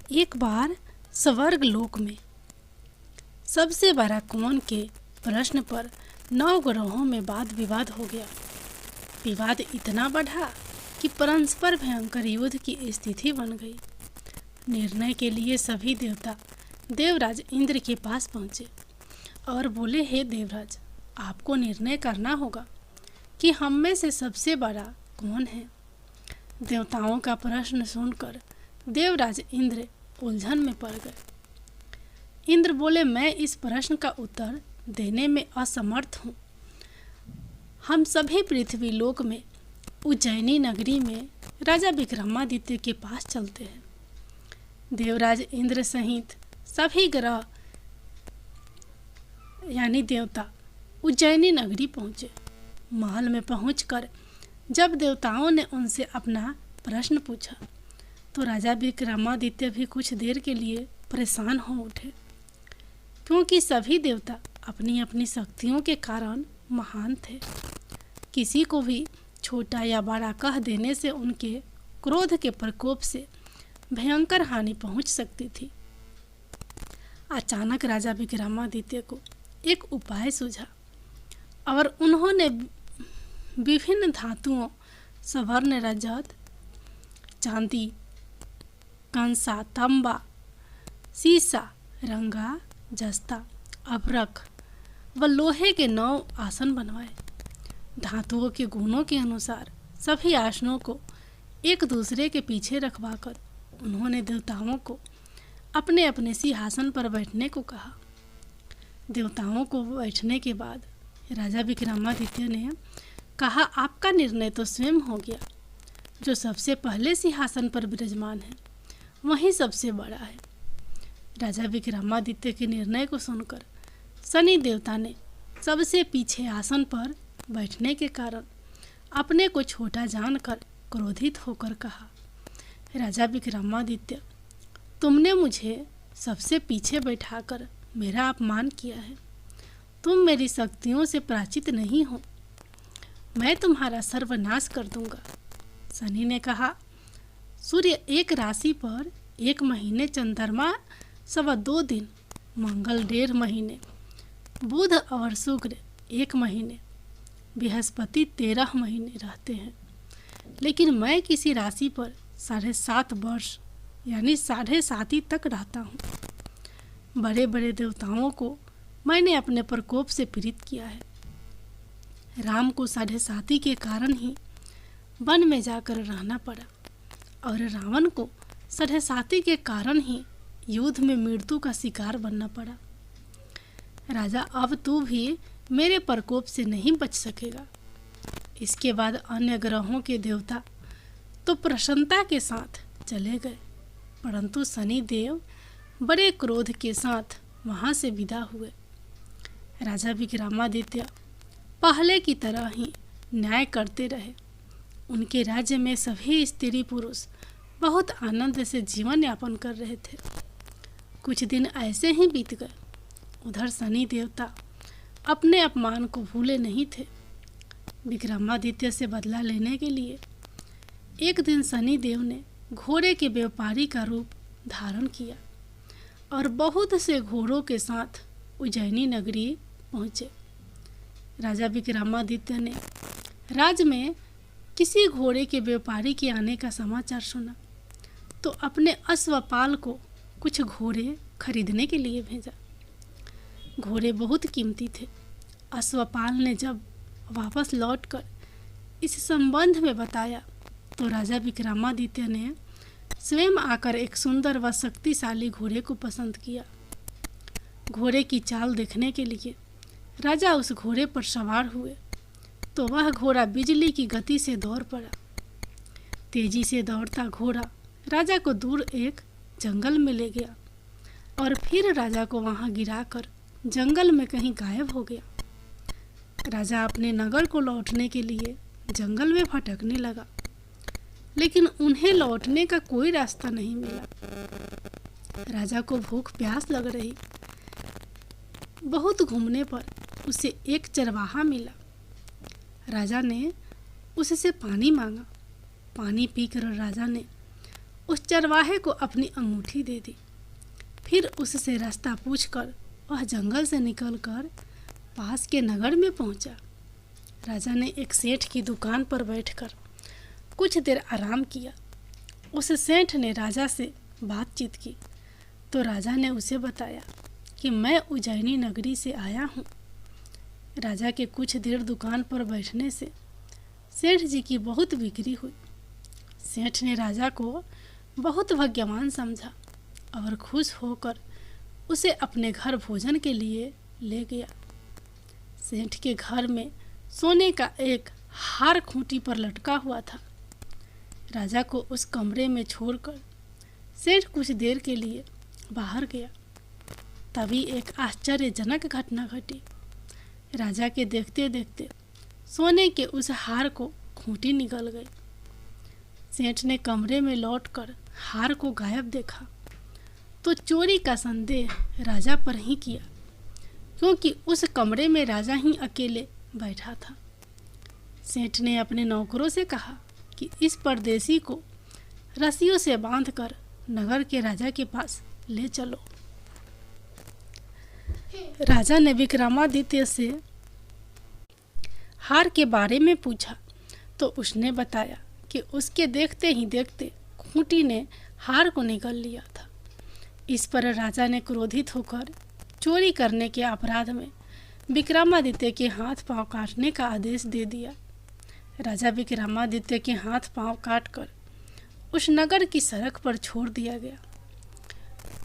एक बार स्वर्ग लोक में सबसे बड़ा कौन के प्रश्न पर 9 ग्रहों में वाद विवाद हो गया। विवाद इतना बढ़ा कि परस्पर भयंकर युद्ध की स्थिति बन गई। निर्णय के लिए सभी देवता देवराज इंद्र के पास पहुँचे और बोले, हे देवराज, आपको निर्णय करना होगा कि हम में से सबसे बड़ा कौन है। देवताओं का प्रश्न सुनकर देवराज इंद्र उलझन में पड़ गए। इंद्र बोले, मैं इस प्रश्न का उत्तर देने में असमर्थ हूँ। हम सभी पृथ्वी लोक में उज्जैनी नगरी में राजा विक्रमादित्य के पास चलते हैं। देवराज इंद्र सहित सभी ग्रह यानी देवता उज्जैनी नगरी पहुँचे। महल में पहुंचकर जब देवताओं ने उनसे अपना प्रश्न पूछा तो राजा विक्रमादित्य भी कुछ देर के लिए परेशान हो उठे, क्योंकि सभी देवता अपनी अपनी शक्तियों के कारण महान थे। किसी को भी छोटा या बड़ा कह देने से उनके क्रोध के प्रकोप से भयंकर हानि पहुंच सकती थी। अचानक राजा विक्रमादित्य को एक उपाय सूझा और उन्होंने विभिन्न धातुओं स्वर्ण, रजत, चांदी, कंसा, तांबा, सीसा, रंगा, जस्ता, अभ्रक व लोहे के 9 आसन बनवाए। धातुओं के गुणों के अनुसार सभी आसनों को एक दूसरे के पीछे रखवाकर उन्होंने देवताओं को अपने अपने सिंहासन पर बैठने को कहा। देवताओं को बैठने के बाद राजा विक्रमादित्य ने कहा, आपका निर्णय तो स्वयं हो गया। जो सबसे पहले सिंहासन पर विराजमान है वही सबसे बड़ा है। राजा विक्रमादित्य के निर्णय को सुनकर शनि देवता ने सबसे पीछे आसन पर बैठने के कारण अपने को छोटा जानकर क्रोधित होकर कहा, राजा विक्रमादित्य, तुमने मुझे सबसे पीछे बैठाकर मेरा अपमान किया है। तुम मेरी शक्तियों से परिचित नहीं हो। मैं तुम्हारा सर्वनाश कर दूंगा। शनि ने कहा, सूर्य एक राशि पर 1 महीने, चंद्रमा 2.25 दिन, मंगल 1.5 महीने, बुध और शुक्र 1 महीने, बृहस्पति 13 महीने रहते हैं। लेकिन मैं किसी राशि पर 7.5 वर्ष यानी 7.5 तक रहता हूँ। बड़े बड़े देवताओं को मैंने अपने प्रकोप से पीड़ित किया है। राम को 7.5 के कारण ही वन में जाकर रहना पड़ा और रावण को 7.5 के कारण ही युद्ध में मृत्यु का शिकार बनना पड़ा। राजा, अब तू भी मेरे प्रकोप से नहीं बच सकेगा। इसके बाद अन्य ग्रहों के देवता तो प्रसन्नता के साथ चले गए, परंतु शनि देव बड़े क्रोध के साथ वहां से विदा हुए। राजा विक्रमादित्य पहले की तरह ही न्याय करते रहे। उनके राज्य में सभी स्त्री पुरुष बहुत आनंद से जीवन यापन कर रहे थे। कुछ दिन ऐसे ही बीत गए। उधर शनि देवता अपने अपमान को भूले नहीं थे। विक्रमादित्य से बदला लेने के लिए एक दिन शनि देव ने घोड़े के व्यापारी का रूप धारण किया और बहुत से घोड़ों के साथ उज्जैनी नगरी पहुँचे। राजा विक्रमादित्य ने राज्य में किसी घोड़े के व्यापारी के आने का समाचार सुना तो अपने अश्वपाल को कुछ घोड़े खरीदने के लिए भेजा। घोड़े बहुत कीमती थे। अश्वपाल ने जब वापस लौटकर इस संबंध में बताया तो राजा विक्रमादित्य ने स्वयं आकर एक सुंदर व शक्तिशाली घोड़े को पसंद किया। घोड़े की चाल देखने के लिए राजा उस घोड़े पर सवार हुए तो वह घोड़ा बिजली की गति से दौड़ पड़ा। तेजी से दौड़ता घोड़ा राजा को दूर एक जंगल में ले गया और फिर राजा को वहां गिराकर जंगल में कहीं गायब हो गया। राजा अपने नगर को लौटने के लिए जंगल में भटकने लगा, लेकिन उन्हें लौटने का कोई रास्ता नहीं मिला। राजा को भूख प्यास लग रही। बहुत घूमने पर उसे एक चरवाहा मिला। राजा ने उससे पानी मांगा। पानी पीकर राजा ने उस चरवाहे को अपनी अंगूठी दे दी। फिर उससे रास्ता पूछकर वह जंगल से निकलकर पास के नगर में पहुंचा। राजा ने एक सेठ की दुकान पर बैठकर कुछ देर आराम किया। उस सेठ ने राजा से बातचीत की तो राजा ने उसे बताया कि मैं उज्जैनी नगरी से आया हूँ। राजा के कुछ देर दुकान पर बैठने से सेठ जी की बहुत बिक्री हुई। सेठ ने राजा को बहुत भाग्यवान समझा और खुश होकर उसे अपने घर भोजन के लिए ले गया। सेठ के घर में सोने का एक हार खूंटी पर लटका हुआ था। राजा को उस कमरे में छोड़कर सेठ कुछ देर के लिए बाहर गया। तभी एक आश्चर्यजनक घटना घटी। राजा के देखते देखते सोने के उस हार को खूंटी निकल गई। सेठ ने कमरे में लौटकर हार को गायब देखा तो चोरी का संदेह राजा पर ही किया, क्योंकि उस कमरे में राजा ही अकेले बैठा था। सेठ ने अपने नौकरों से कहा कि इस परदेसी को रस्सियों से बांधकर नगर के राजा के पास ले चलो। राजा ने विक्रमादित्य से हार के बारे में पूछा तो उसने बताया कि उसके देखते ही देखते खूंटी ने हार को निगल लिया था। इस पर राजा ने क्रोधित होकर चोरी करने के अपराध में विक्रमादित्य के हाथ पांव काटने का आदेश दे दिया। राजा विक्रमादित्य के हाथ पांव काटकर उस नगर की सड़क पर छोड़ दिया गया।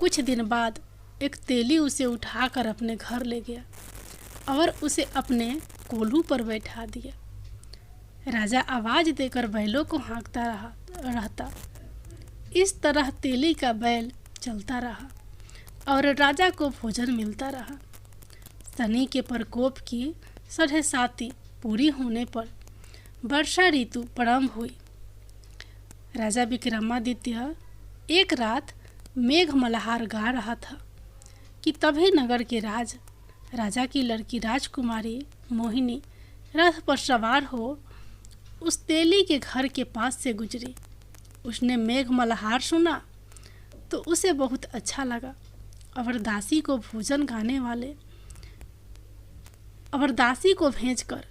कुछ दिन बाद एक तेली उसे उठाकर अपने घर ले गया और उसे अपने कोल्हू पर बैठा दिया। राजा आवाज देकर बैलों को हाँकता रहता। इस तरह तेली का बैल चलता रहा और राजा को भोजन मिलता रहा। शनि के प्रकोप की 7.5 पूरी होने पर वर्षा ऋतु प्रारंभ हुई। राजा विक्रमादित्य एक रात मेघ मल्हार गा रहा था कि तभी नगर के राजा की लड़की राजकुमारी मोहिनी रथ पर सवार हो उस तेली के घर के पास से गुजरी। उसने मेघ मल्हार सुना तो उसे बहुत अच्छा लगा और दासी को भोजन भेजकर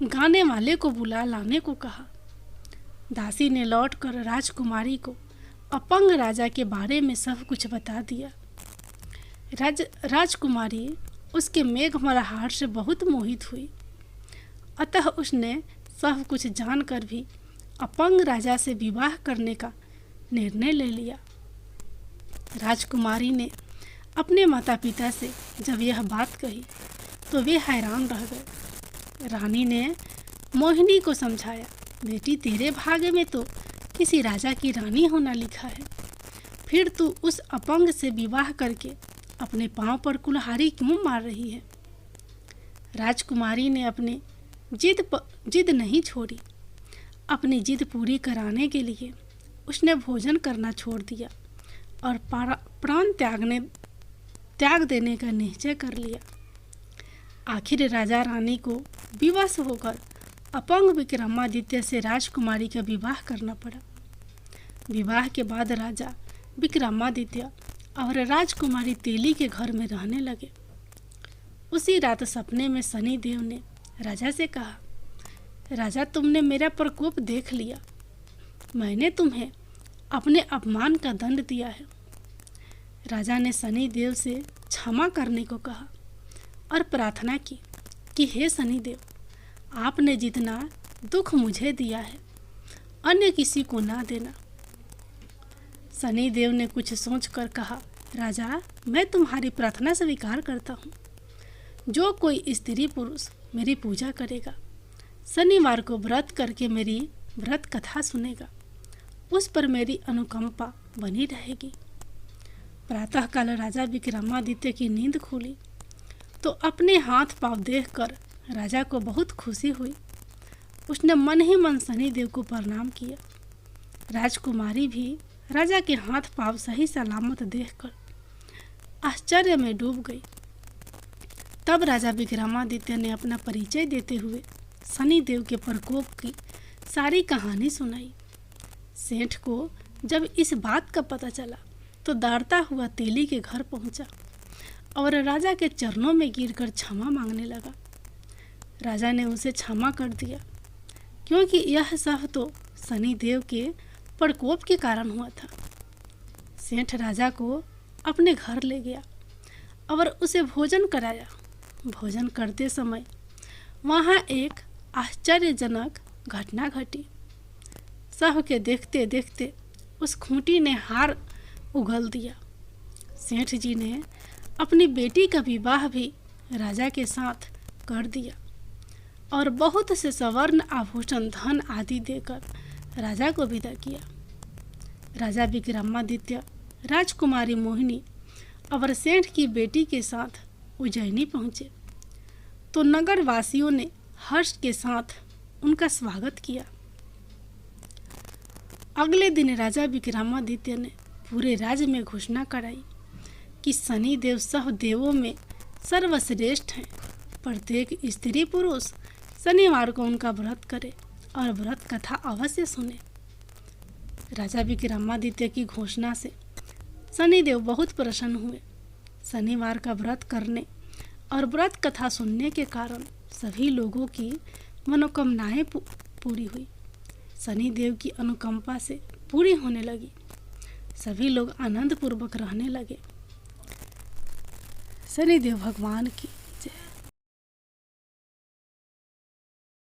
गाने वाले को बुला लाने को कहा। दासी ने लौटकर राजकुमारी को अपंग राजा के बारे में सब कुछ बता दिया। राजकुमारी उसके मेघ मल्हार से बहुत मोहित हुई, अतः उसने सब कुछ जानकर भी अपंग राजा से विवाह करने का निर्णय ले लिया। राजकुमारी ने अपने माता पिता से जब यह बात कही तो वे हैरान रह गए। रानी ने मोहिनी को समझाया, बेटी तेरे भाग्य में तो किसी राजा की रानी होना लिखा है, फिर तू उस अपंग से विवाह करके अपने पांव पर कुल्हाड़ी क्यों मार रही है। राजकुमारी ने अपनी जिद नहीं छोड़ी। अपनी जिद पूरी कराने के लिए उसने भोजन करना छोड़ दिया और प्राण त्याग देने का निश्चय कर लिया। आखिर राजा रानी को विवश होकर अपंग विक्रमादित्य से राजकुमारी का विवाह करना पड़ा। विवाह के बाद राजा विक्रमादित्य और राजकुमारी तेली के घर में रहने लगे। उसी रात सपने में शनि देव ने राजा से कहा, राजा तुमने मेरा प्रकोप देख लिया, मैंने तुम्हें अपने अपमान का दंड दिया है। राजा ने शनि देव से क्षमा करने को कहा और प्रार्थना की कि हे शनि देव, आपने जितना दुख मुझे दिया है अन्य किसी को ना देना। शनि देव ने कुछ सोचकर कहा, राजा मैं तुम्हारी प्रार्थना स्वीकार करता हूँ। जो कोई स्त्री पुरुष मेरी पूजा करेगा, शनिवार को व्रत करके मेरी व्रत कथा सुनेगा, उस पर मेरी अनुकंपा बनी रहेगी। प्रातःकाल राजा विक्रमादित्य की नींद खुली तो अपने हाथ पांव देखकर राजा को बहुत खुशी हुई। उसने मन ही मन शनिदेव को प्रणाम किया। राजकुमारी भी राजा के हाथ पांव सही सलामत देखकर आश्चर्य में डूब गई। तब राजा विक्रमादित्य ने अपना परिचय देते हुए शनिदेव के प्रकोप की सारी कहानी सुनाई। सेठ को जब इस बात का पता चला तो दौड़ता हुआ तेली के घर पहुंचा और राजा के चरणों में गिरकर क्षमा मांगने लगा। राजा ने उसे क्षमा कर दिया, क्योंकि यह सब तो शनिदेव के प्रकोप के कारण हुआ था। सेठ राजा को अपने घर ले गया और उसे भोजन कराया। भोजन करते समय वहाँ एक आश्चर्यजनक घटना घटी। सब के देखते देखते उस खूंटी ने हार उगल दिया। सेठ जी ने अपनी बेटी का विवाह भी राजा के साथ कर दिया और बहुत से स्वर्ण आभूषण धन आदि देकर राजा को विदा किया। राजा विक्रमादित्य राजकुमारी मोहिनी और सेठ की बेटी के साथ उज्जैनी पहुँचे तो नगर वासियों ने हर्ष के साथ उनका स्वागत किया। अगले दिन राजा विक्रमादित्य ने पूरे राज्य में घोषणा कराई कि शनिदेव सब देवों में सर्वश्रेष्ठ हैं। प्रत्येक स्त्री पुरुष शनिवार को उनका व्रत करे और व्रत कथा अवश्य सुने। राजा विक्रमादित्य की घोषणा से शनिदेव बहुत प्रसन्न हुए। शनिवार का व्रत करने और व्रत कथा सुनने के कारण सभी लोगों की मनोकामनाएं पूरी हुई। शनिदेव की अनुकंपा से पूरी होने लगी। सभी लोग आनंद पूर्वक रहने लगे। शनिदेव भगवान की